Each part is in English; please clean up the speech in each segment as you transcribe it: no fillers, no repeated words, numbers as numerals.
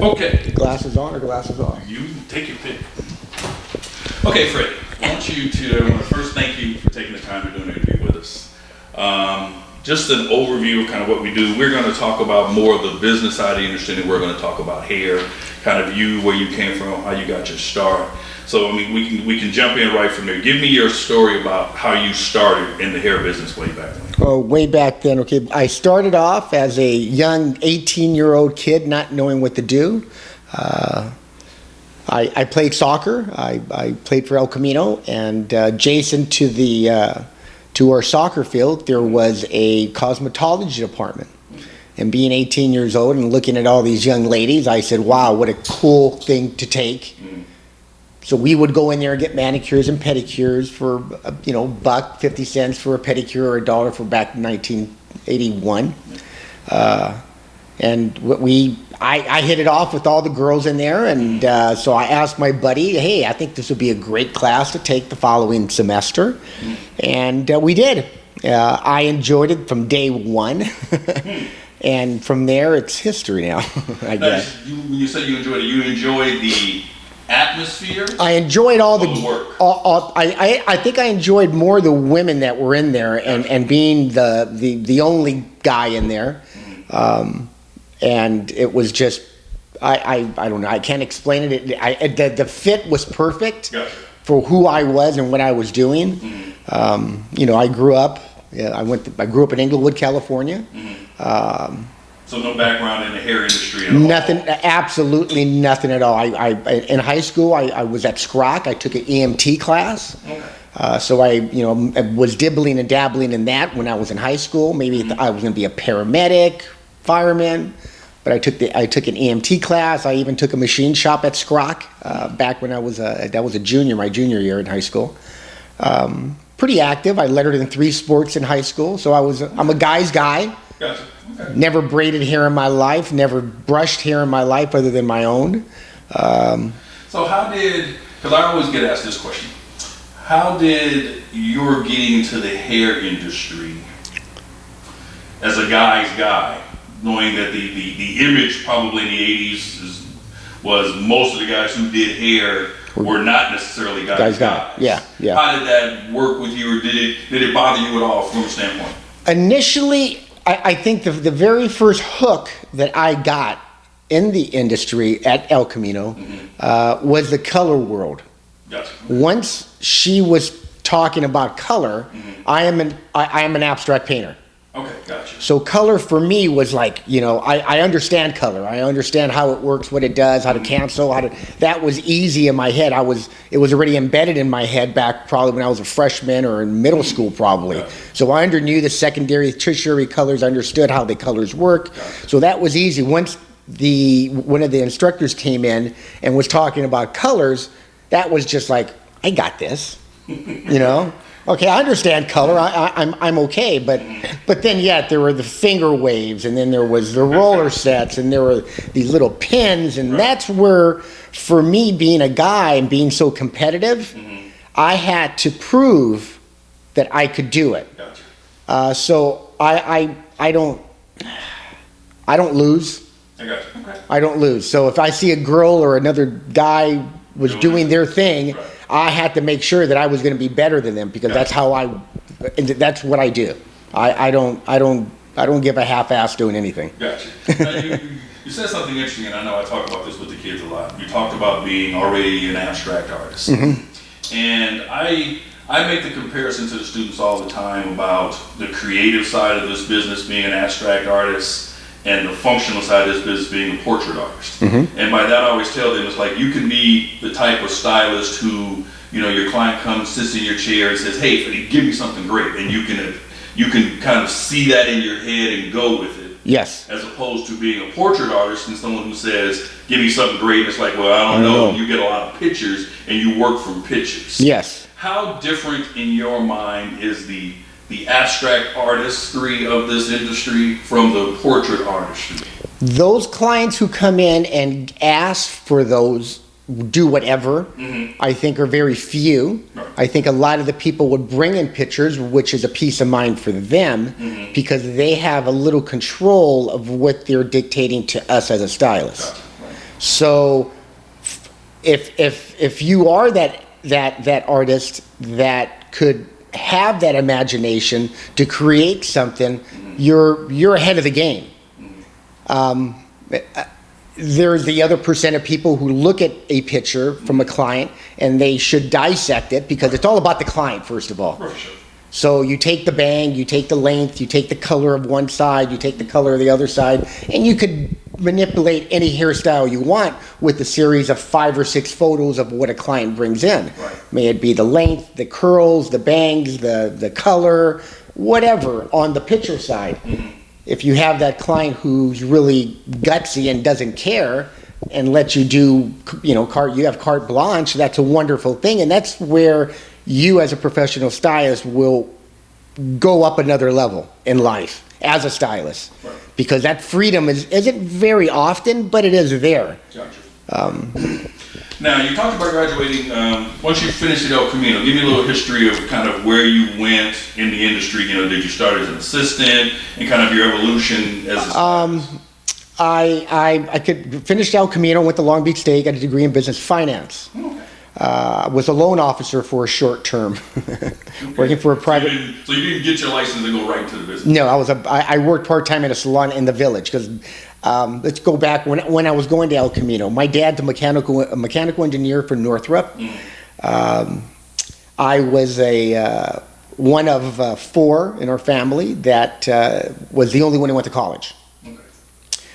Okay. Glasses on or glasses off? You take your pick. Okay, Freddie, I want to first thank you for taking the time to do an interview with us. Just an overview of kind of what we do. We're going to talk about more of the business side of the industry, and we're going to talk about hair, kind of you, where you came from, how you got your start. So, I mean, we can jump in right from there. Give me your story about how you started in the hair business way back then. Oh, way back then, okay. I started off as a young 18-year-old kid not knowing what to do. I played soccer. I played for El Camino, and adjacent to our soccer field, there was a cosmetology department. And being 18 years old and looking at all these young ladies, I said, wow, what a cool thing to take. So we would go in there and get manicures and pedicures for, $1, 50 cents for a pedicure or $1 for back in 1981. And I hit it off with all the girls in there, and so I asked my buddy, hey, I think this would be a great class to take the following semester. And we did. I enjoyed it from day one. And from there, it's history now, I guess. When you said you enjoyed it, you enjoyed the atmosphere? I enjoyed all the work. I think I enjoyed more the women that were in there, and being the only guy in there. And it was just, I don't know, I can't explain it. The fit was perfect. Gotcha. For who I was and what I was doing. I grew up. I grew up in Inglewood, California. So no background in the hair industry at all? Nothing, absolutely nothing at all. In high school, I was at Scrock. I took an EMT class. Okay. So I was dibbling and dabbling in that when I was in high school. Maybe I was going to be a paramedic, fireman. But I took an EMT class. I even took a machine shop at Scrock back when I was my junior year in high school. Pretty active. I lettered in 3 sports in high school, so I'm a guy's guy. Gotcha. Okay. Never braided hair in my life. Never brushed hair in my life other than my own. So because I always get asked this question, how did your getting into the hair industry as a guy's guy, knowing that the image probably in the 80s was most of the guys who did hair were not necessarily guys. Yeah. How did that work with you, or did it bother you at all from a standpoint? Initially, I think the very first hook that I got in the industry at El Camino was the color world. Gotcha. Once she was talking about color, I am an abstract painter. Okay, gotcha. So color for me was like, I understand color. I understand how it works, what it does, how to cancel, that was easy in my head. It was already embedded in my head back probably when I was a freshman or in middle school probably. Gotcha. So I knew the secondary, tertiary colors, understood how the colors work. Gotcha. So that was easy. Once one of the instructors came in and was talking about colors, that was just like, I got this, Okay, I understand color. I'm okay, but then there were the finger waves, and then there was the roller sets, and there were these little pins, and that's where, for me, being a guy and being so competitive, I had to prove that I could do it. Gotcha. So I don't lose. I got you. Okay. I don't lose. So if I see a girl or another guy was doing their thing, right, I had to make sure that I was going to be better than them, because that's that's what I do. I don't give a half-ass doing anything. Gotcha. Now, you said something interesting, and I know I talk about this with the kids a lot. You talked about being already an abstract artist. And I make the comparison to the students all the time about the creative side of this business being an abstract artist, and the functional side of this business being a portrait artist. And by that I always tell them, it's like you can be the type of stylist who, your client comes, sits in your chair and says, hey, Freddie, give me something great. And you can kind of see that in your head and go with it. Yes. As opposed to being a portrait artist and someone who says, give me something great. And it's like, well, I don't know. You get a lot of pictures and you work from pictures. Yes. How different in your mind is the abstract artistry of this industry from the portrait artistry? Those clients who come in and ask for those, do whatever, I think are very few. Right. I think a lot of the people would bring in pictures, which is a peace of mind for them, because they have a little control of what they're dictating to us as a stylist. Gotcha. Right. So if you are that artist that could have that imagination to create something, you're ahead of the game. There's the other percent of people who look at a picture from a client and they should dissect it, because it's all about the client, first of all. For sure. So you take the bang, you take the length, you take the color of one side, you take the color of the other side, and you could manipulate any hairstyle you want with a series of 5 or 6 photos of what a client brings in. Right. May it be the length, the curls, the bangs, the color, whatever on the picture side. If you have that client who's really gutsy and doesn't care and lets you do, you have carte blanche, that's a wonderful thing. And that's where you as a professional stylist will go up another level in life as a stylist. Right. Because that freedom isn't very often, but it is there. Gotcha. Now, you talked about graduating. Once you finished at El Camino, give me a little history of kind of where you went in the industry. Did you start as an assistant, and kind of your evolution as a stylist? I could finish El Camino, went to Long Beach State, got a degree in business finance. Okay. Was a loan officer for a short term, working for a private. So you didn't get your license and go right into the business? No, I worked part time in a salon in the village, because let's go back when I was going to El Camino. My dad's a mechanical engineer for Northrop. I was one of 4 in our family that was the only one who went to college. Okay.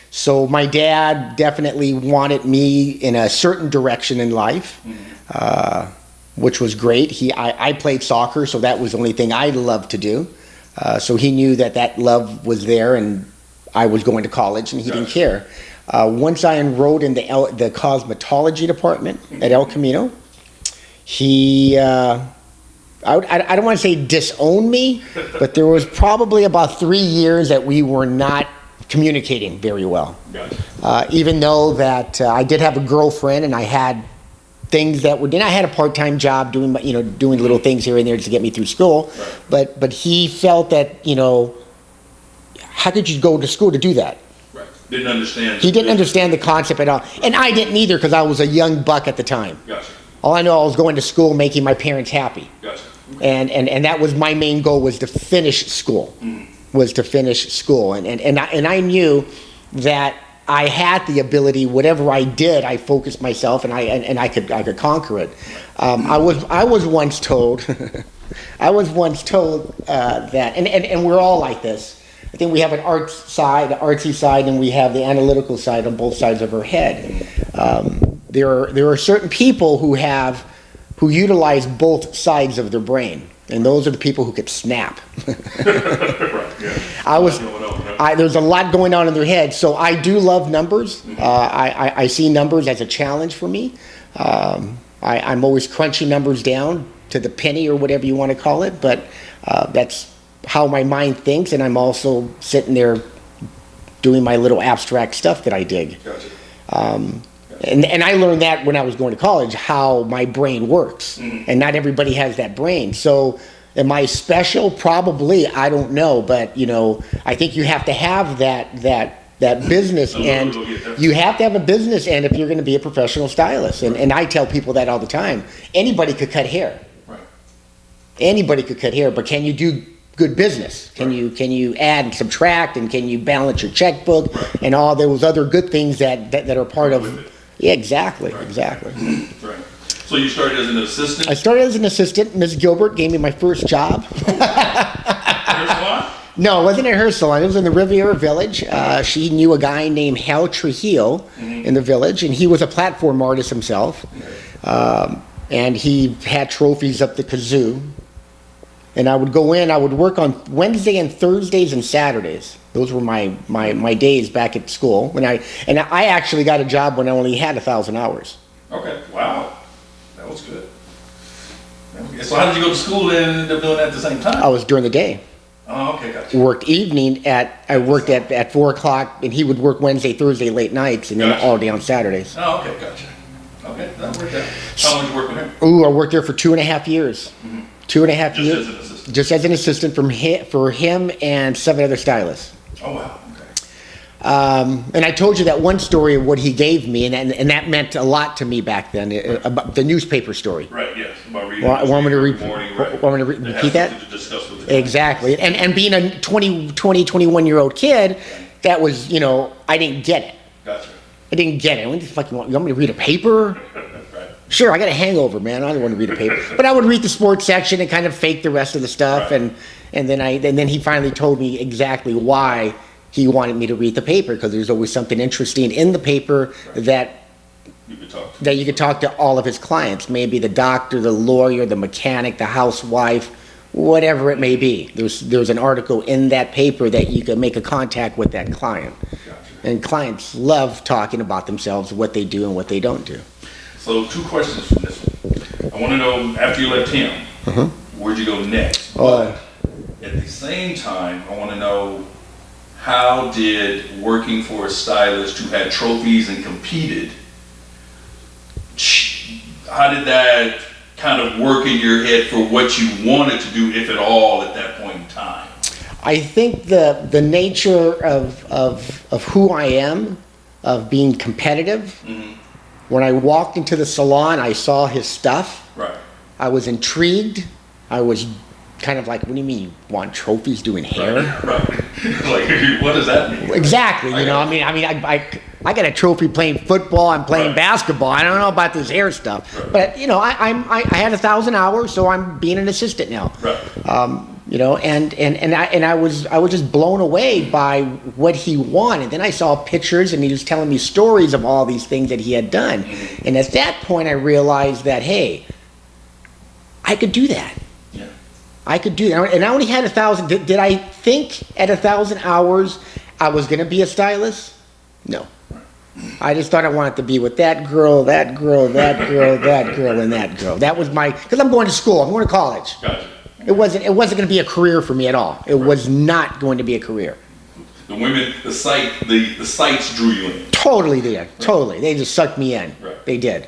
So my dad definitely wanted me in a certain direction in life, which was great. I played soccer, so that was the only thing I loved to do. So he knew that love was there, and I was going to college, and he didn't care. Once I enrolled in the cosmetology department at El Camino, he, I don't want to say disowned me, but there was probably about 3 years that we were not communicating very well. Gotcha. Even though that I did have a girlfriend, and I had things that were, then I had a part-time job doing little things here and there to get me through school. Right. But he felt that, how could you go to school to do that? Right. Didn't understand. He didn't understand the concept at all. And I didn't either, because I was a young buck at the time. Gotcha. All I know, I was going to school making my parents happy. Gotcha. And that was my main goal, was to finish school. And I knew that I had the ability, whatever I did, I focused myself, and I could conquer it. I was once told that, and we're all like this. I think we have an artsy side, and we have the analytical side on both sides of our head. There are certain people who utilize both sides of their brain, and those are the people who could snap. Right, yeah. There's a lot going on in their head, so I do love numbers. I see numbers as a challenge for me. I'm always crunching numbers down to the penny, or whatever you want to call it, but that's how my mind thinks, and I'm also sitting there doing my little abstract stuff that I dig. Gotcha. And I learned that when I was going to college, how my brain works. And not everybody has that brain. So am I special? Probably. I don't know. But, I think you have to have that business end. You have to have a business end if you're going to be a professional stylist. And I tell people that all the time. Anybody could cut hair. Right. Anybody could cut hair, but can you do good business? Can you add and subtract, and can you balance your checkbook, and all those other good things that are part of. Yeah, exactly. Right. Exactly. Right. So you started as an assistant? I started as an assistant. Ms. Gilbert gave me my first job. Hair salon? No, it wasn't at her salon. It was in the Riviera Village. She knew a guy named Hal Trujillo in the village, and he was a platform artist himself. And he had trophies up the kazoo. And I would go in, I would work on Wednesday and Thursdays and Saturdays. Those were my days back at school. I actually got a job when I only had 1,000 hours. Okay, wow. That was good. So how did you go to school and end up doing that at the same time? I was during the day. Oh, okay, gotcha. Worked I worked at 4 o'clock, and he would work Wednesday, Thursday, late nights, and then Gotcha. all day on Saturdays. Oh, okay, gotcha. Okay, that worked out. How long did you work with him? Ooh, I worked there for 2.5 years. 2.5 Just years. as an assistant? Just as an assistant for him and 7 other stylists. Oh, wow, And I told you that one story of what he gave me, and that meant a lot to me back then, about the newspaper story. Right, yes. About reading Want me to right. Repeat that? To discuss with the Exactly. And being a 21-year-old kid, that was, I didn't get it. Gotcha. I didn't get it. What the fuck you want me to read a paper? Right. Sure, I got a hangover, man. I don't want to read a paper. But I would read the sports section and kind of fake the rest of the stuff. Right. And then he finally told me exactly why he wanted me to read the paper, because there's always something interesting in the paper that you could talk to all of his clients, maybe the doctor, the lawyer, the mechanic, the housewife, whatever it may be. There's an article in that paper that you can make a contact with that client. Gotcha. And clients love talking about themselves, what they do and what they don't do. So 2 questions from this one. I want to know, after you left him, where'd you go next? But at the same time, I want to know, how did working for a stylist who had trophies and competed, how did that kind of work in your head for what you wanted to do, if at all, at that point in time? I think the nature of who I am, of being competitive, when I walked into the salon, I saw his stuff. Right. I was intrigued. I was kind of like, what do you mean you want trophies doing hair? Right. Like, what does that mean? Exactly. I got a trophy playing football. I'm playing basketball. I don't know about this hair stuff, but I had 1,000 hours, so I'm being an assistant now. Right. And I was just blown away by what he wanted. Then I saw pictures, and he was telling me stories of all these things that he had done. And at that point, I realized that, hey, I could do that. Yeah. I could do that. And I only had 1,000. Did I think at 1,000 hours I was going to be a stylist? No. I just thought I wanted to be with that girl, that girl, that girl, that girl, and that girl. That was because I'm going to school. I'm going to college. Gotcha. It wasn't going to be a career for me at all. It was not going to be a career. The women, the sights drew you in. Totally did. Totally. They just sucked me in. Right. They did.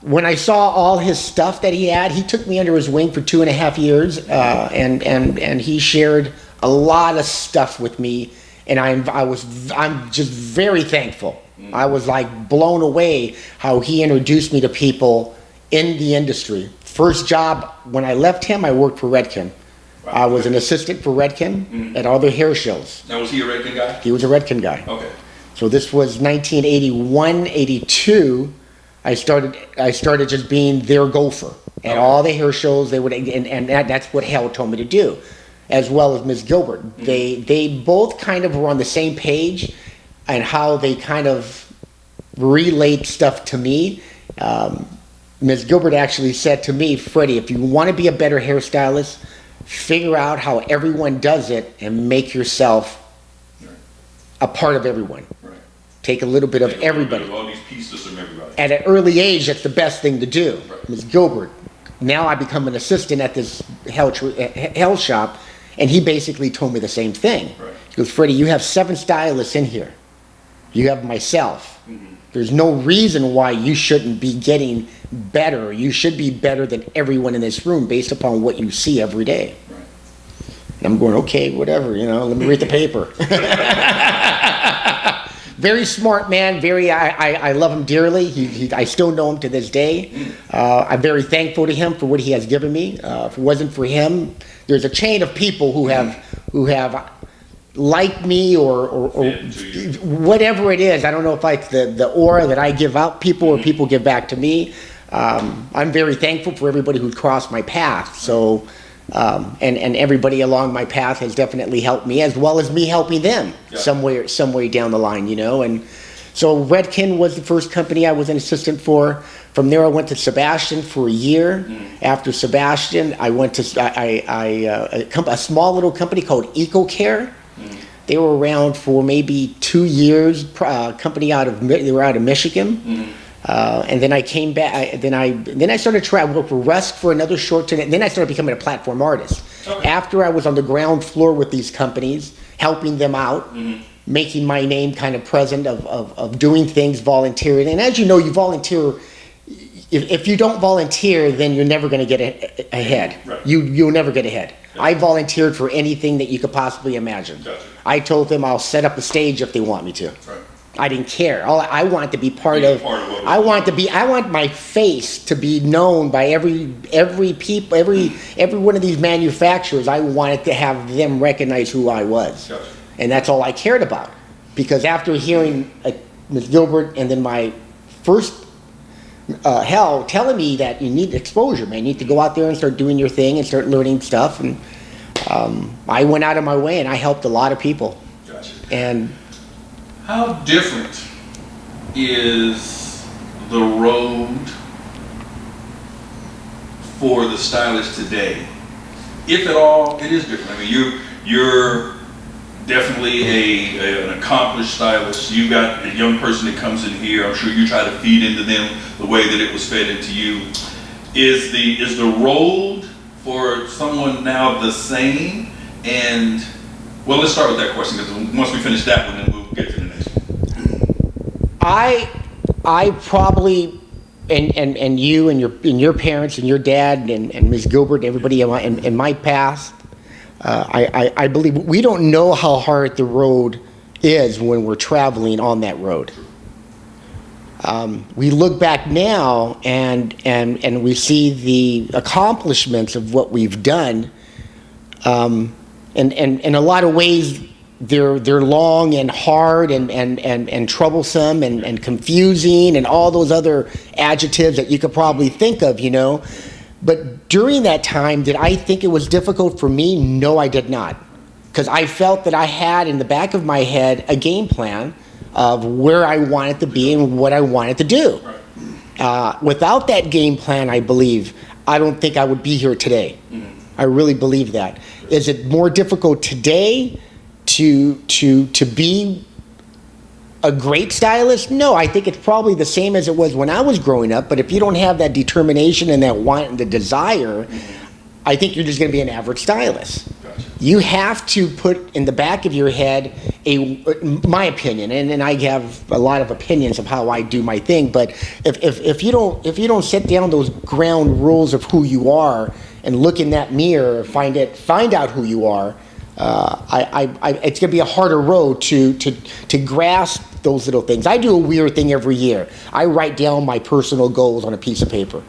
When I saw all his stuff that he had, he took me under his wing for 2.5 years, and he shared a lot of stuff with me, and I'm just very thankful. I was like blown away how he introduced me to people in the industry. First job, when I left him, I worked for Redken. Wow. I was an assistant for Redken at all their hair shows. Now, was he a Redken guy? He was a Redken guy. Okay. So this was 1981, 82. I started just being their gopher at all the hair shows. They would, and that's what Hal told me to do, as well as Ms. Gilbert. They both kind of were on the same page, and how they kind of relayed stuff to me. Ms. Gilbert actually said to me, Freddie, if you want to be a better hairstylist, figure out how everyone does it and make yourself a part of everyone. Right. Take a little bit of everybody. All these pieces from everybody. At an early age, that's the best thing to do. Right. Ms. Gilbert. Now I become an assistant at this hair shop, and he basically told me the same thing. Right. He goes, Freddie, you have 7 stylists in here. You have myself. There's no reason why you shouldn't be getting better. You should be better than everyone in this room based upon what you see every day. Right. And I'm going, okay, whatever, let me read the paper. Very smart man. I love him dearly. I still know him to this day. I'm very thankful to him for what he has given me. If it wasn't for him, there's a chain of people who have like me or whatever it is. I don't know if it's the aura that I give out people or people give back to me. I'm very thankful for everybody who's crossed my path. So, and everybody along my path has definitely helped me, as well as me helping them some way down the line, And so Redken was the first company I was an assistant for. From there, I went to Sebastian for a year. After Sebastian, I went to a small little company called EcoCare. They were around for maybe 2 years. Company they were out of Michigan. And then I came back. Then I started traveling for Rusk for another short time. And then I started becoming a platform artist. Okay. After I was on the ground floor with these companies, helping them out, making my name kind of present of doing things, volunteering. And as you know, you volunteer. If you don't volunteer, then you're never going to get ahead. Right. You'll never get ahead. I volunteered for anything that you could possibly imagine. Gotcha. I told them I'll set up a stage if they want me to. Right. I didn't care. I want to be part Being of. part of what I want my face to be known by every one of these manufacturers. I wanted to have them recognize who I was, Gotcha. and that's all I cared about. Because after hearing Ms. Gilbert and then my first Hal telling me that you need exposure, man, you need to go out there and start doing your thing and start learning stuff, and I went out of my way and I helped a lot of people. Gotcha. And how different is the road for the stylist today? If at all, it is different. I mean, you're definitely an accomplished stylist. You've got a young person that comes in here. I'm sure you try to feed into them the way that it was fed into you. Is the road for someone now the same? And well, let's start with that question, because once we finish that one, then we'll get to the next one. I probably, and you and your parents and your dad and Ms. Gilbert and everybody in my past, I believe we don't know how hard the road is when we're traveling on that road. We look back now and we see the accomplishments of what we've done. And in a lot of ways, they're long and hard and troublesome and confusing and all those other adjectives that you could probably think of, you know. But during that time, did I think it was difficult for me? No, I did not. Because I felt that I had in the back of my head a game plan of where I wanted to be and what I wanted to do. Without that game plan, I believe, I don't think I would be here today. I really believe that. Is it more difficult today to be a great stylist? No, I think it's probably the same as it was when I was growing up. But if you don't have that determination and that want and the desire, I think you're just going to be an average stylist. Gotcha. You have to put in the back of your head my opinion, and I have a lot of opinions of how I do my thing. But if you don't set down those ground rules of who you are and look in that mirror, find out who you are, it's going to be a harder road to grasp those little things. I do a weird thing every year. I write down my personal goals on a piece of paper.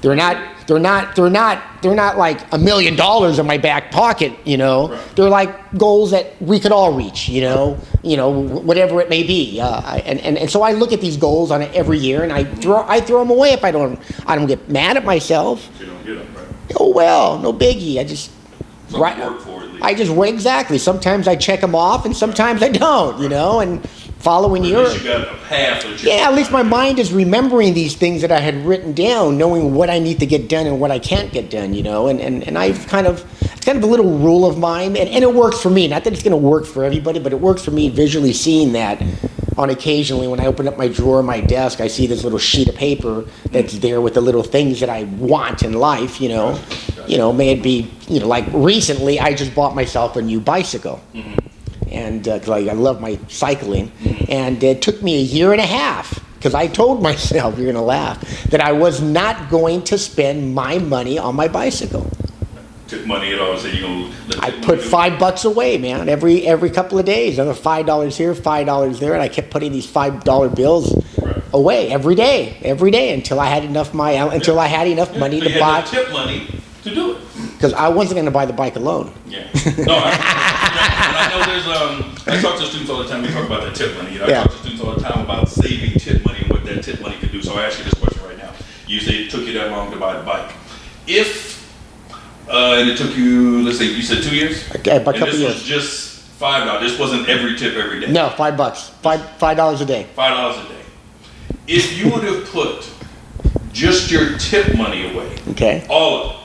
They're not like $1 million in my back pocket, you know. Right. They're like goals that we could all reach, you know, whatever it may be. And so I look at these goals on it every year, and I throw them away if I don't get mad at myself. You don't get them, right? Oh well, no biggie. I just Work for it, at least. exactly. Sometimes I check them off, and sometimes I don't, you know. And following At your least you got a path. at least my mind is remembering these things that I had written down, knowing what I need to get done and what I can't get done, you know. And I've it's kind of a little rule of mine, and it works for me. Not that it's going to work for everybody, but it works for me visually seeing that. On occasionally, when I open up my drawer of my desk, I see this little sheet of paper that's there with the little things that I want in life, you know. You know, may it be, you know, like recently I just bought myself a new bicycle. And because I love my cycling, and it took me a year and a half, because I told myself, you're gonna laugh, that I was not going to spend my money on my bicycle. Took money at all, so you're gonna I put $5 away, man, every couple of days. Another $5 here, $5 there, and I kept putting these $5 bills away every day until I had enough money to so buy. you had tip money to do it. Because I wasn't going to buy the bike alone. Yeah. No, I know there's I talk to students all the time. We talk about that tip money. You know, I talk to students all the time about saving tip money and what that tip money could do. So I ask you this question right now. You say it took you that long to buy the bike. If and it took you, let's say, you said 2 years? Okay, about a couple years. years. This was just $5. This wasn't every tip every day. No, $5. $5 a day. $5 a day. If you would have put just your tip money away, Okay. all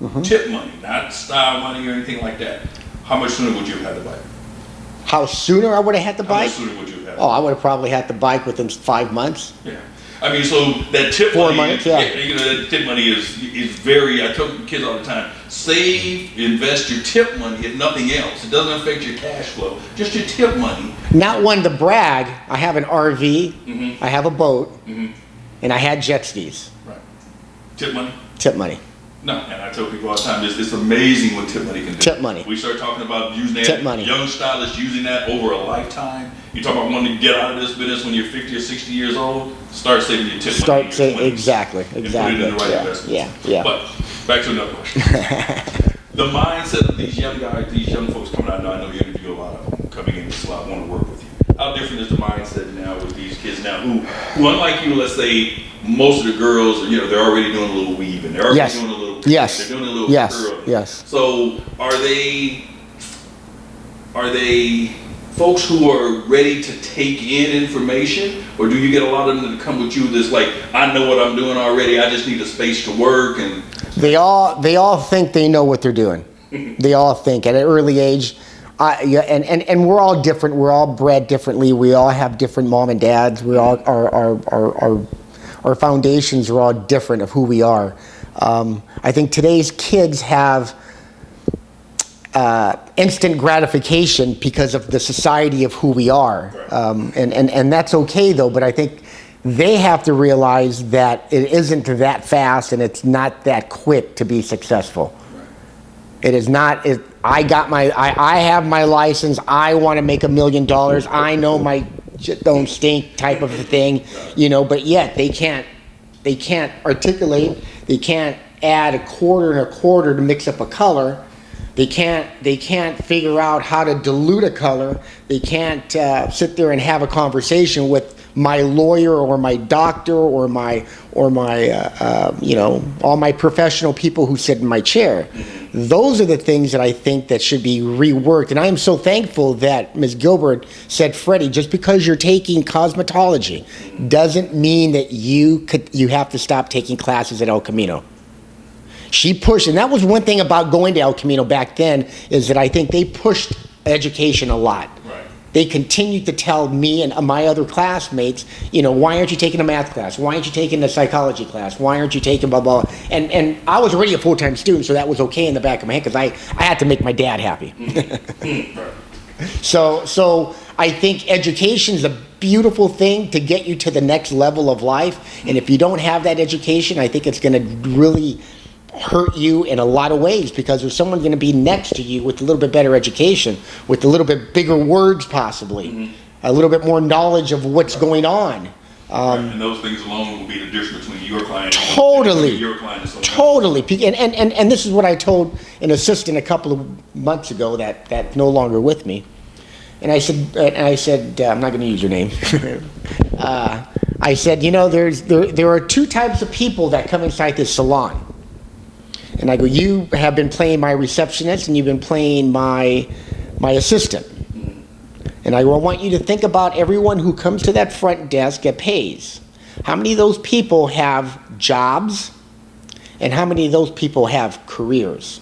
of it, tip money, not style money or anything like that, how much sooner would you have had the bike? How sooner I would have had the How much bike? sooner would you have had Oh, I would have probably had the bike within 5 months. Yeah. I mean, so that tip 4 money, months, yeah. You know, that tip money is very, I tell kids all the time, save, invest your tip money if nothing else. It doesn't affect your cash flow, just your tip money. Not one to brag. I have an RV, I have a boat, and I had jet skis. Right. Tip money? Tip money. No, and I tell people all the time, it's amazing what tip money can do. Tip money. We start talking about using that, Tip money. young stylists using that over a lifetime. You talk about wanting to get out of this business when you're 50 or 60 years old, start saving your tip money. Start saying, exactly. And put it in the right investments. Yeah. But back to another question. The mindset of these young guys, these young folks coming out now, I know you interview a lot of them coming in this lot, want to work with you. How different is the mindset now with these kids now who unlike you, let's say most of the girls, they're already doing a little weaving, they're already doing a little yes. they're doing a little yes. curling. Yes. So are they folks who are ready to take in information, or do you get a lot of them that come with you that's like, I know what I'm doing already, I just need a space to work? And they all think they know what they're doing. They all think at an early age. And we're all different. We're all bred differently. We all have different mom and dads. We all our foundations are all different of who we are. I think today's kids have instant gratification because of the society of who we are, and that's okay though. But I think they have to realize that it isn't that fast and it's not that quick to be successful. It is not. I have my license. I want to make $1 million. I know my shit don't stink type of a thing, But yet they can't articulate. They can't add a quarter and a quarter to mix up a color. They can't figure out how to dilute a color. They can't sit there and have a conversation with my lawyer or my doctor or my all my professional people who sit in my chair. Those are the things that I think that should be reworked. And I am so thankful that Ms. Gilbert said, Freddie, just because you're taking cosmetology doesn't mean that you have to stop taking classes at El Camino. She pushed, and that was one thing about going to El Camino back then, is that I think they pushed education a lot. Right. They continued to tell me and my other classmates, why aren't you taking a math class? Why aren't you taking a psychology class? Why aren't you taking blah, blah, blah? And I was already a full-time student, so that was okay in the back of my head, because I had to make my dad happy. So I think education is a beautiful thing to get you to the next level of life. And if you don't have that education, I think it's going to really hurt you in a lot of ways, because there's someone going to be next to you with a little bit better education, with a little bit bigger words possibly, a little bit more knowledge of what's going on. And those things alone will be the difference between your client totally, and your client and totally. And this is what I told an assistant a couple of months ago that's no longer with me. And I said, I'm not going to use your name. I said, there are two types of people that come inside this salon. And I go, you have been playing my receptionist and you've been playing my assistant. And I go, I want you to think about everyone who comes to that front desk that pays. How many of those people have jobs? And how many of those people have careers?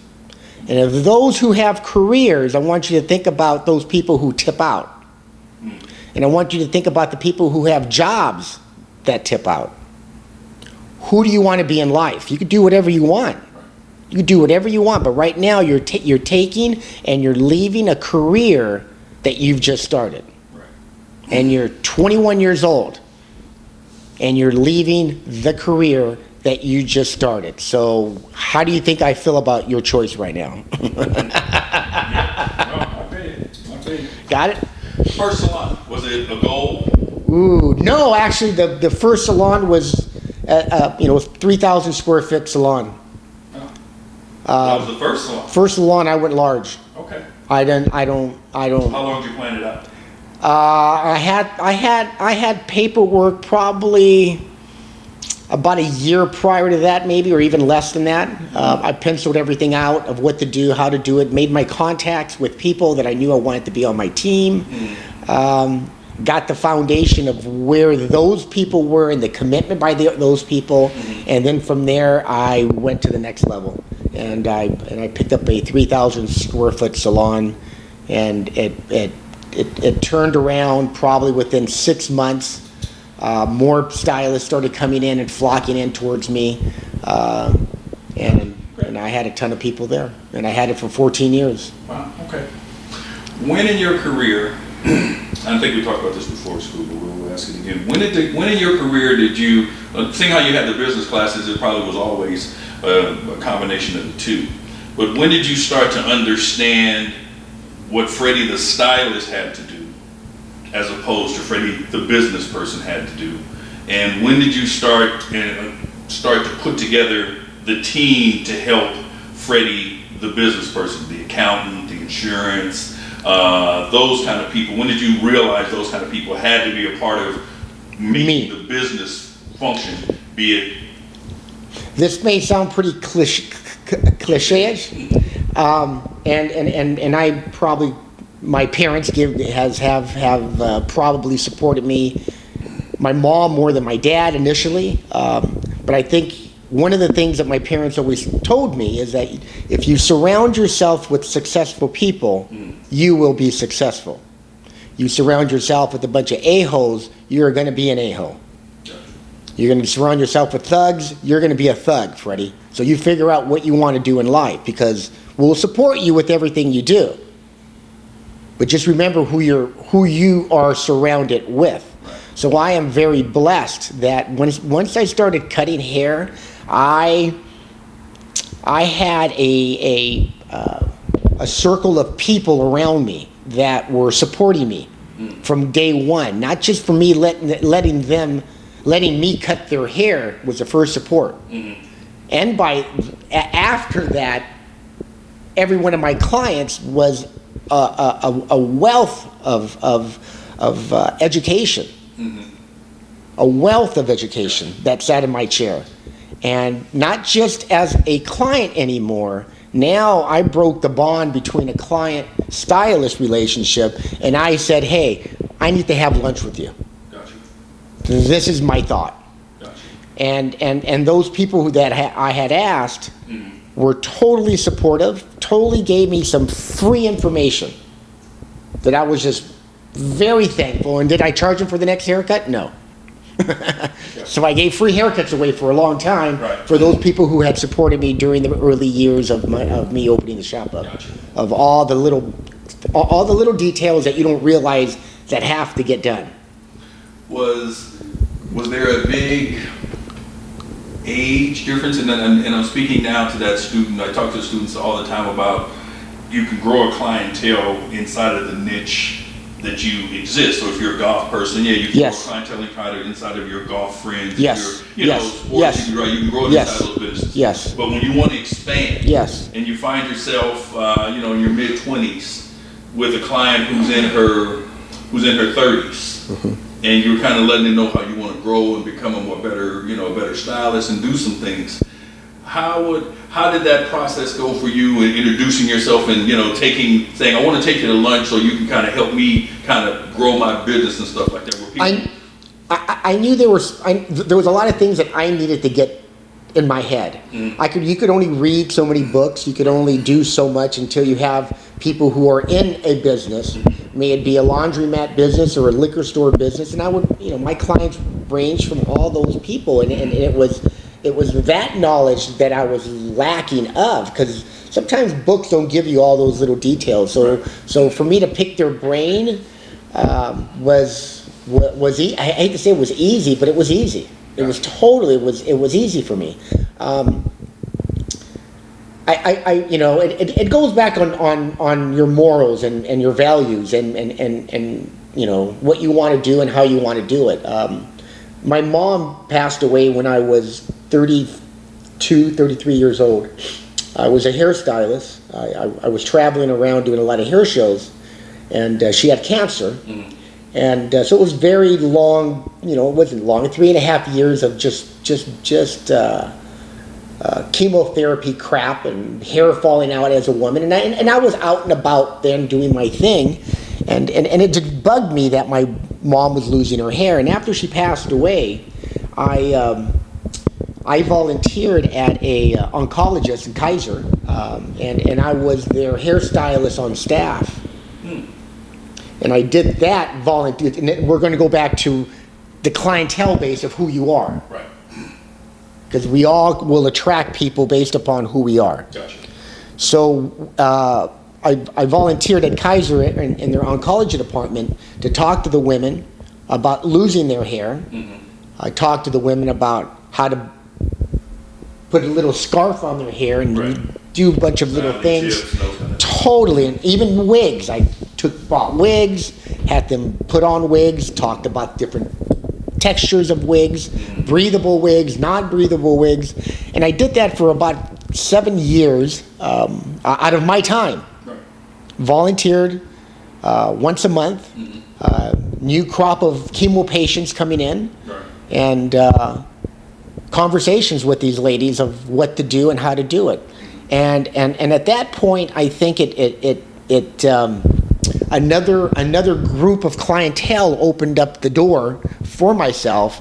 And of those who have careers, I want you to think about those people who tip out. And I want you to think about the people who have jobs that tip out. Who do you want to be in life? You can do whatever you want. You can do whatever you want, but right now you're taking and you're leaving a career that you've just started. Right. And you're 21 years old, and you're leaving the career that you just started. So how do you think I feel about your choice right now? I paid. Got it? First salon, was it a goal? Ooh, no, actually the first salon was, it was 3,000 square foot salon. That was the first salon? First salon, I went large. Okay. I don't. How long did you plan it out? I had paperwork probably about a year prior to that, maybe, or even less than that. I penciled everything out of what to do, how to do it, made my contacts with people that I knew I wanted to be on my team. Got the foundation of where those people were and the commitment by those people, and then from there I went to the next level. And I picked up a 3,000 square foot salon, and it turned around probably within 6 months. More stylists started coming in and flocking in towards me, and I had a ton of people there, and I had it for 14 years. Wow. Okay. When in your career, I think we talked about this before school, but we'll ask it again. When in your career did you, seeing how you had the business classes, it probably was always a combination of the two. But when did you start to understand what Freddie the stylist had to do, as opposed to Freddie the business person had to do? And when did you start to put together the team to help Freddie the business person, the accountant, the insurance, those kind of people? When did you realize those kind of people had to be a part of making the business function, be it? This may sound pretty cliche-ish, and I probably, my parents have probably supported me, my mom more than my dad initially, but I think one of the things that my parents always told me is that if you surround yourself with successful people, you will be successful. You surround yourself with a bunch of a-holes, you're going to be an a-hole. You're going to surround yourself with thugs, you're going to be a thug, Freddie. So you figure out what you want to do in life, because we'll support you with everything you do. But just remember who you are surrounded with. So I am very blessed that once I started cutting hair, I had a circle of people around me that were supporting me from day one. Not just for me letting me cut their hair was the first support. And after that, every one of my clients was a wealth of education. A wealth of education that sat in my chair. And not just as a client anymore, now I broke the bond between a client-stylist relationship, and I said, hey, I need to have lunch with you. Gotcha. This is my thought. Gotcha. And those people that I had asked were totally supportive, totally gave me some free information that I was just very thankful. And did I charge them for the next haircut? No. So I gave free haircuts away for a long time for those people who had supported me during the early years of me opening the shop up. Gotcha. Of all the little details that you don't realize that have to get done. Was there a big age difference? And I'm speaking now to that student. I talk to students all the time about you can grow a clientele inside of the niche that you exist. So if you're a golf person, you can grow a clientele inside of your golf friends. Yes. You can grow it inside those businesses. Yes. But when you want to expand, and you find yourself, in your mid-20s with a client who's in her 30s, and you're kind of letting them know how you want to grow and become a better stylist and do some things. How did that process go for you in introducing yourself and saying I want to take you to lunch so you can kind of help me kind of grow my business and stuff like that? I knew there was a lot of things that I needed to get in my head. You could only read so many books, you could only do so much until you have people who are in a business, may it be a laundromat business or a liquor store business, and I would, my clients range from all those people, and it was that knowledge that I was lacking of, because sometimes books don't give you all those little details. So for me to pick their brain was I hate to say it was easy, but it was easy. It was easy for me. It goes back on your morals and your values and what you want to do and how you want to do it. My mom passed away when I was 33 years old. I was a hairstylist. I was traveling around doing a lot of hair shows, and she had cancer. And so it was very long, it wasn't long, 3.5 years of just chemotherapy crap and hair falling out as a woman. And I was out and about then doing my thing, and it just bugged me that my mom was losing her hair. And after she passed away, I volunteered at a oncologist in Kaiser, and I was their hairstylist on staff. And I did that volunteer, and we're going to go back to the clientele base of who you are. Right. Because we all will attract people based upon who we are. Gotcha. So I volunteered at Kaiser in their oncology department to talk to the women about losing their hair. I talked to the women about how to put a little scarf on their hair and Right. you do a bunch of little Family things. chips and those kind of- Totally, and even wigs. I bought wigs, had them put on wigs, talked about different textures of wigs, breathable wigs, non-breathable wigs, and I did that for about 7 years out of my time. Right. Volunteered once a month, new crop of chemo patients coming in, Right. and conversations with these ladies of what to do and how to do it. And at that point, I think another group of clientele opened up the door for myself.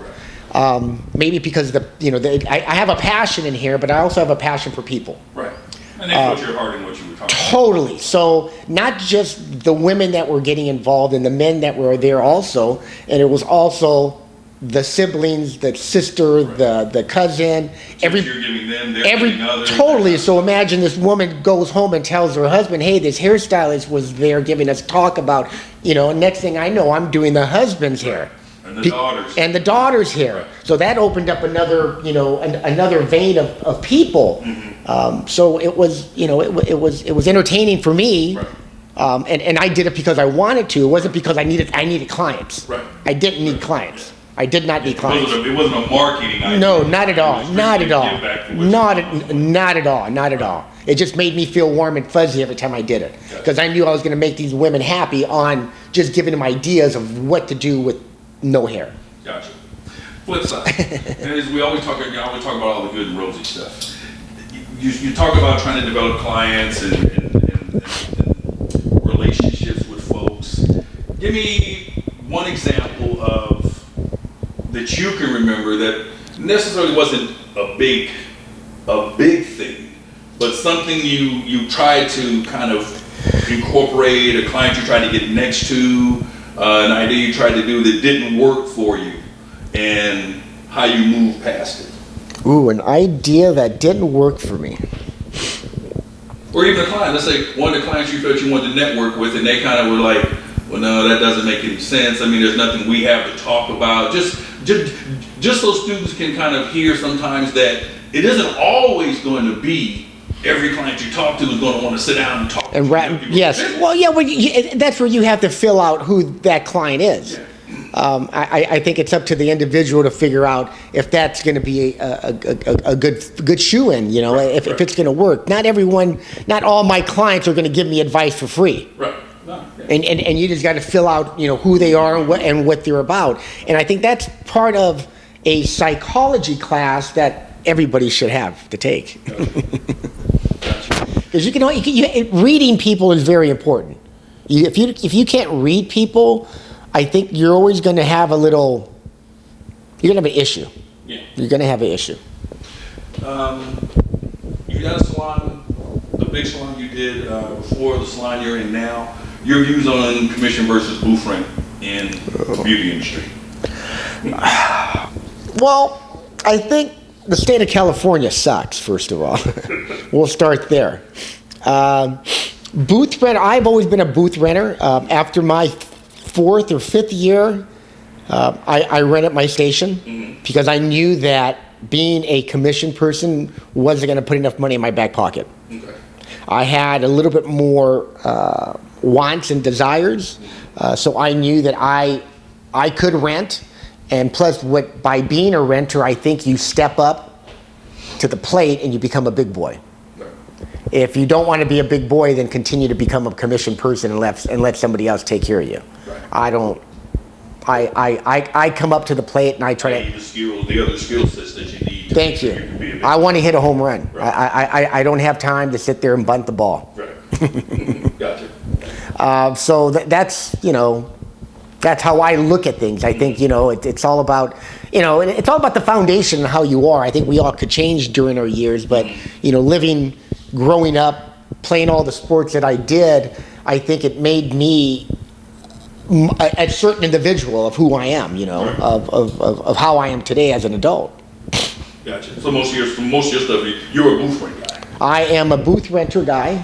Maybe because I have a passion in here, but I also have a passion for people. Right. And that's what your heart and what you were talking about. Totally. So not just the women that were getting involved and the men that were there also, and it was also the siblings, the sister, the cousin, You're giving them, they're giving others. totally. So imagine this woman goes home and tells her husband, "Hey, this hairstylist was there giving us talk about, and next thing I know, I'm doing the husband's hair." And the daughters. And the daughter's hair. Right. So that opened up another, another vein of people. So it was, it was entertaining for me. Right. And I did it because I wanted to. It wasn't because I needed clients. Right. I didn't need clients. I did not need clients. It wasn't a marketing idea. No, not at all. It was Not strictly at all. give back to what you Not want. not at all. Not at all. It just made me feel warm and fuzzy every time I did it, because I knew I was going to make these women happy on just giving them ideas of what to do with no hair. Gotcha. Flip side. And as we always talk about all the good and rosy stuff. You talk about trying to develop clients and relationships with folks. Give me one example of that you can remember that necessarily wasn't a big thing, but something you tried to kind of incorporate, a client you tried to get next to, an idea you tried to do that didn't work for you, and how you moved past it. Ooh, an idea that didn't work for me. Or even a client, let's say one of the clients you felt you wanted to network with, and they kind of were like, well, no, that doesn't make any sense. I mean, there's nothing we have to talk about. Just so students can kind of hear sometimes that it isn't always going to be every client you talk to is going to want to sit down and talk. And yes, well, yeah, well, that's where you have to fill out who that client is. Yeah. I think it's up to the individual to figure out if that's going to be a good shoe-in. If it's going to work. Not all my clients are going to give me advice for free. Right. No, yeah. And you just got to fill out, who they are and what they're about. And I think that's part of a psychology class that everybody should have to take. Because reading people is very important. If you can't read people, I think you're always going to have you're going to have an issue. Yeah. You're going to have an issue. You got a salon, the big salon you did before the salon you're in now. Your views on commission versus booth rent in the beauty industry? Well, I think the state of California sucks, first of all. We'll start there. Booth rent, I've always been a booth renter. After my 4th or 5th year, I rented my station because I knew that being a commission person wasn't going to put enough money in my back pocket. Okay. I had a little bit more wants and desires, so I knew that I could rent, and plus, by being a renter, I think you step up to the plate and you become a big boy. Right. If you don't want to be a big boy, then continue to become a commission person and let somebody else take care of you. Right. I don't. I come up to the plate and I try to. The other skill sets that you need. Thank You can be a you. big- I want to hit a home run. Right. I don't have time to sit there and bunt the ball. Right. Gotcha. So that's that's how I look at things. I think it's all about it's all about the foundation and how you are. I think we all could change during our years, but growing up, playing all the sports that I did, I think it made me a certain individual of who I am. Of how I am today as an adult. Gotcha. So most of your stuff, you're a booth rent guy. I am a booth renter guy.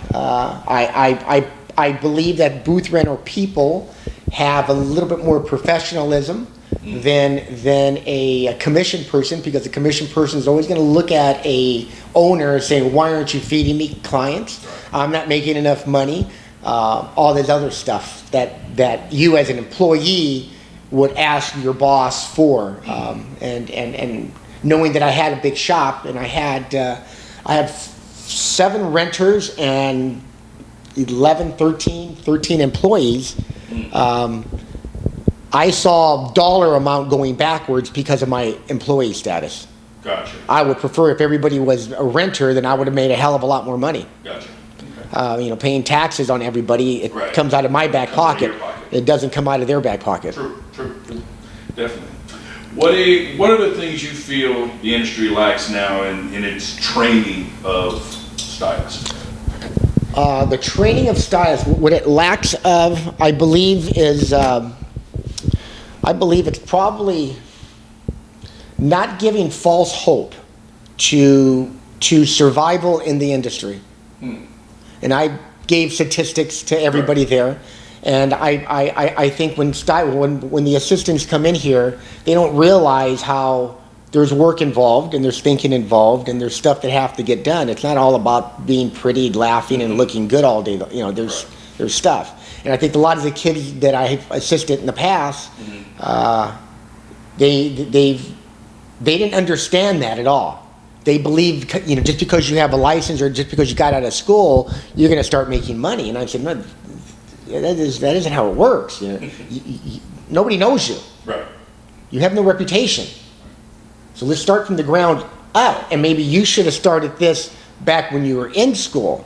I believe that booth renter people have a little bit more professionalism. than a commission person, because the commission person is always going to look at a owner saying, why aren't you feeding me clients? I'm not making enough money. All this other stuff that you as an employee would ask your boss for. And knowing that I had a big shop and I had 7 renters and 13 employees, I saw dollar amount going backwards because of my employee status. Gotcha. I would prefer if everybody was a renter, then I would have made a hell of a lot more money. Gotcha. Paying taxes on everybody, it Right. comes out of my back pocket. Your pocket. It doesn't come out of their back pocket. True. Definitely. What are the things you feel the industry lacks now in its training of stylists? The training of stylists, what it lacks of, I believe, is, it's probably not giving false hope to survival in the industry. And I gave statistics to everybody there. And I think when the assistants come in here, they don't realize how there's work involved and there's thinking involved and there's stuff that have to get done. It's not all about being pretty, laughing, and looking good all day. There's stuff. And I think a lot of the kids that I assisted in the past, they didn't understand that at all. They believe, just because you have a license or just because you got out of school, you're going to start making money. And I said, no, that isn't how it works. Nobody knows you. Right. You have no reputation. So let's start from the ground up. And maybe you should have started this back when you were in school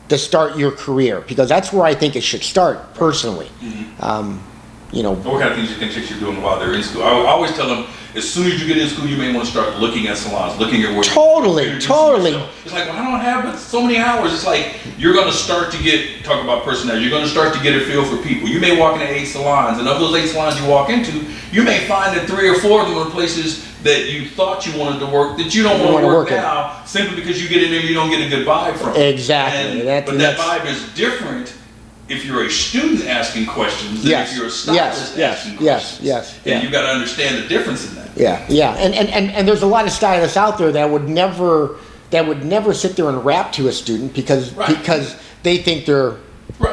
to start your career, because that's where I think it should start personally. What kind of things you think chicks are doing while they're in school? I always tell them, as soon as you get in school, you may want to start looking at salons, looking at where Totally. It's like, well, I don't have but so many hours. It's like you're going to start to talk about personality, you're going to start to get a feel for people. You may walk into 8 salons, and of those 8 salons you walk into, you may find that 3 or 4 of them are places that you thought you wanted to work that you don't want to work now, simply because you get in there and you don't get a good vibe from it. Exactly. But that vibe is different if you're a student asking questions than if you're a stylist asking questions. Yes. And you've got to understand the difference in that. Yeah. And there's a lot of stylists out there that would never sit there and rap to a student because they think they're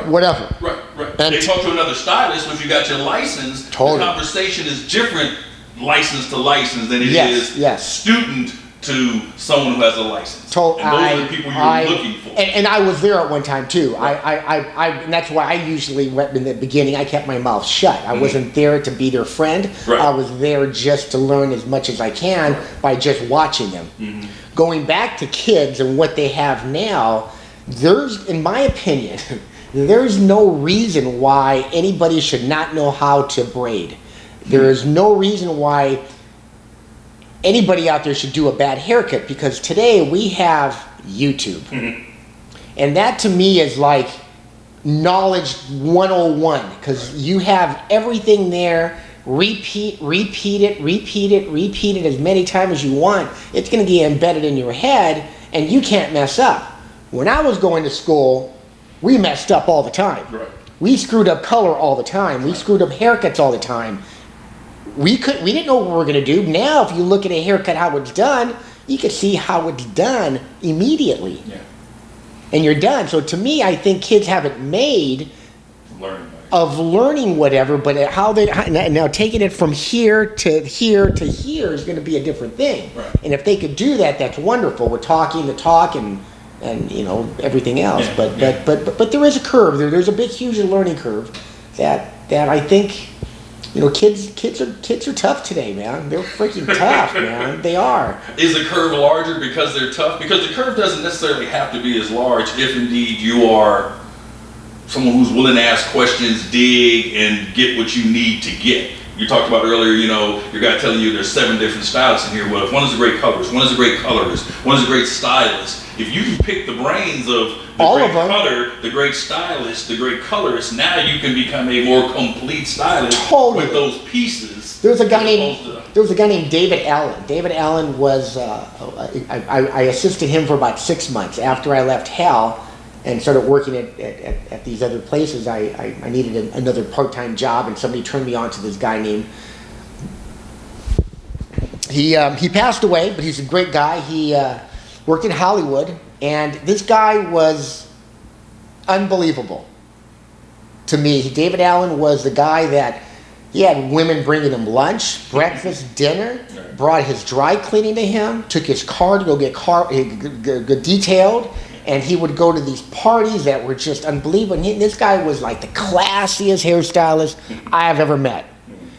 whatever. Right. They talk to another stylist, but if you got your license, the conversation is different, license to license, than it is student to someone who has a license. And those are the people you're looking for. And I was there at one time too. And that's why I usually went in the beginning. I kept my mouth shut. I wasn't there to be their friend. Right. I was there just to learn as much as I can by just watching them. Going back to kids and what they have now, in my opinion, there's no reason why anybody should not know how to braid. There is no reason why anybody out there should do a bad haircut, because today we have YouTube. And that to me is like knowledge 101, because you have everything there. Repeat it as many times as you want. It's going to get embedded in your head and you can't mess up. When I was going to school, we messed up all the time. Right. We screwed up color all the time. We screwed up haircuts all the time. We didn't know what we were going to do. Now, if you look at a haircut, how it's done, you can see how it's done immediately. Yeah. And you're done. So to me, I think kids have it made of learning whatever, but now taking it from here to here to here is going to be a different thing. Right. And if they could do that, that's wonderful. We're talking the talk and everything else. But there is a curve. There's a big, huge learning curve that I think. Kids are tough today, man. They're freaking tough, man. They are. Is the curve larger because they're tough? Because the curve doesn't necessarily have to be as large if indeed you are someone who's willing to ask questions, dig, and get what you need to get. You talked about earlier, your guy telling you there's 7 different stylists in here. Well, if one is a great colorist, one is a great colorist, one is a great stylist, if you can pick the brains of the all great of them, cutter, the great stylist, the great colorist, now you can become a more complete stylist totally. with those pieces. There was a guy named David Allen. David Allen was, I assisted him for about 6 months after I left Hal and started working at these other places. I needed another part-time job, and somebody turned me on to this guy named He passed away, but he's a great guy. He worked in Hollywood, and this guy was unbelievable to me. David Allen was the guy that he had women bringing him lunch, breakfast, dinner, brought his dry cleaning to him, took his car to go get detailed, and he would go to these parties that were just unbelievable. And this guy was like the classiest hairstylist I have ever met.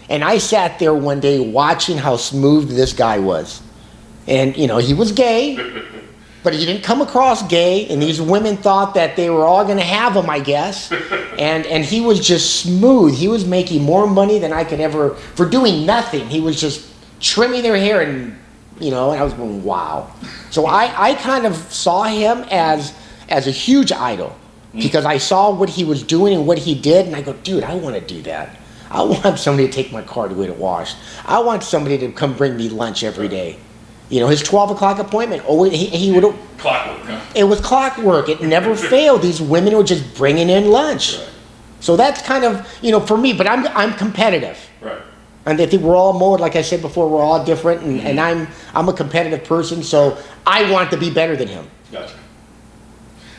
And I sat there one day watching how smooth this guy was. And, you know, he was gay, but he didn't come across gay, and these women thought that they were all going to have him, I guess. And he was just smooth. He was making more money than I could ever, for doing nothing. He was just trimming their hair, and, you know, and I was going, wow. So I kind of saw him as a huge idol, because I saw what he was doing and what he did, and I go, dude, I want to do that. I want somebody to take my car to get it washed. I want somebody to come bring me lunch every day. You know, his 12 o'clock appointment, he would... Clockwork, huh? It was clockwork. It never failed. These women were just bringing in lunch. Right. So that's kind of, you know, for me, but I'm competitive. Right. And I think we're all more, like I said before, we're all different, and I'm a competitive person, so I want to be better than him. Gotcha.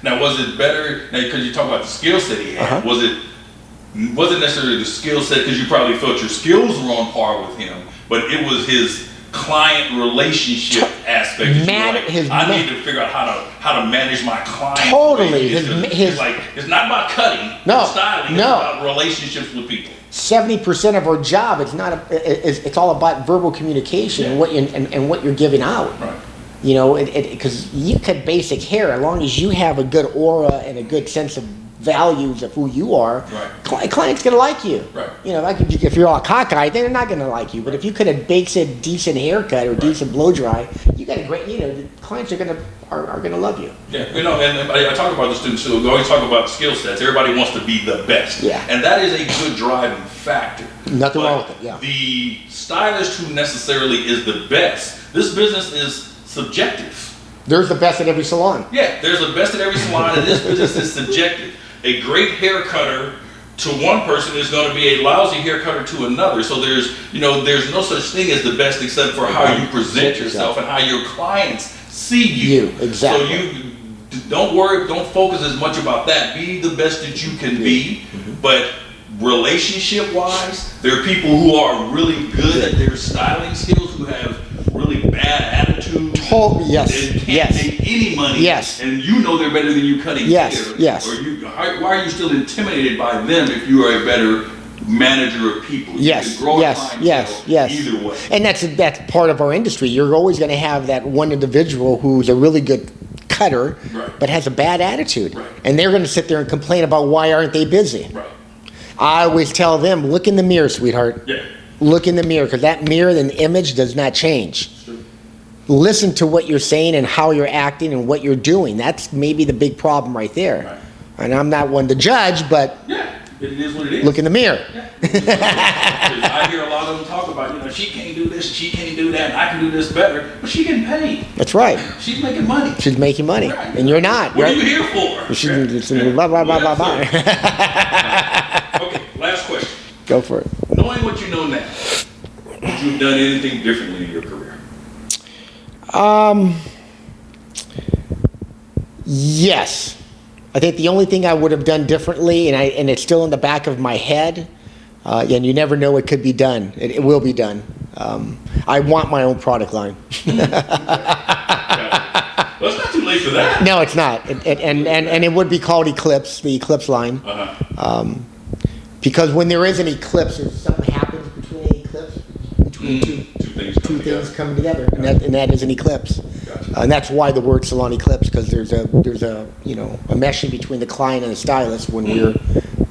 Now, was it better, because you talk about the skill set he had, wasn't necessarily the skill set, because you probably felt your skills were on par with him, but it was his client relationship aspect. I need to figure out how to manage my client. Totally. It's not about cutting, styling, it's about relationships with people. 70% of our job, it's all about verbal communication and what you're giving out. Right. You know, because you cut basic hair, as long as you have a good aura and a good sense of values of who you are, client's gonna like you. Right. You know, like if you're all cockeyed, they're not gonna like you. But if you could have basic, decent haircut or decent blow dry, you got a great. You know, the clients are gonna love you. Yeah, you know, and I talk about the students too. We always talk about skill sets. Everybody wants to be the best. Yeah. And that is a good driving factor. Nothing wrong with it. Yeah. The stylist who necessarily is the best. This business is subjective. There's the best at every salon. Yeah, there's the best at every salon, and this business is subjective. A great hair cutter to one person is going to be a lousy hair cutter to another. So there's no such thing as the best except for how you present yourself and how your clients see you. Exactly. So you don't focus as much about that. Be the best that you can be, but relationship-wise, there are people who are really good at their styling skills who have really bad attitude. Yes. And can't make any money. Yes. And you know they're better than you cutting hair. Yes. Or why are you still intimidated by them if you are a better manager of people? Yes. You can grow a clientele either way. And that's part of our industry. You're always going to have that one individual who's a really good cutter, but has a bad attitude. Right. And they're going to sit there and complain about why aren't they busy. Right. I always tell them, look in the mirror, sweetheart. Yeah. Look in the mirror, because that mirror and image does not change. Sure. Listen to what you're saying and how you're acting and what you're doing. That's maybe the big problem right there. Right. And I'm not one to judge, but it is what it is. look in the mirror. Yeah. I hear a lot of them talk about, she can't do this, she can't do that, and I can do this better, but she getting paid. That's right. She's making money. She's making money, right. And you're not. What are you here for? Blah, blah, blah, blah, blah. Okay, last question. Go for it. Knowing what you know now, would you have done anything differently in your career? Yes. I think the only thing I would have done differently, and it's still in the back of my head, and you never know, it could be done. It will be done. I want my own product line. Well, it's not too late for that. No, it's not. And it would be called Eclipse, the Eclipse line. Because when there is an eclipse, if something happens between an eclipse, between two things coming together, and that is an eclipse. Gotcha. And that's why the word salon eclipse, because there's a a meshing between the client and the stylist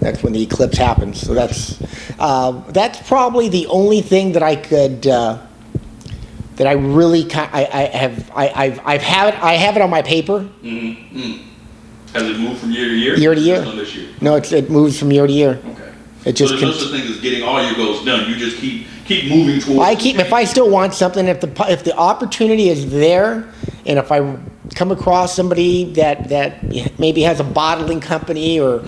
that's when the eclipse happens. So that's probably the only thing that I could that I really I have it on my paper. Has it moved from year to year? Year to year. This year? No, it moves from year to year. Okay. It just so there's no such thing as getting all your goals done. You just keep moving towards. If I still want something, if the opportunity is there, and if I come across somebody that maybe has a bottling company or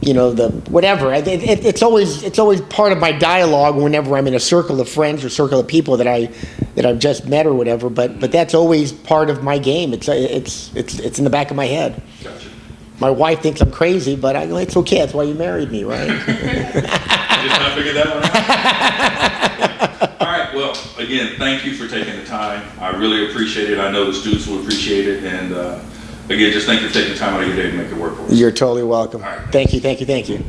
you know, the whatever. It's always part of my dialogue whenever I'm in a circle of friends or circle of people that I've just met or whatever. But that's always part of my game. It's in the back of my head. Gotcha. My wife thinks I'm crazy, but I go, it's okay. That's why you married me, right? Just not figured that one out. All right. Well, again, thank you for taking the time. I really appreciate it. I know the students will appreciate it, and again, just thank you for taking the time out of your day to make it work for us. You're totally welcome. All right. Thank you.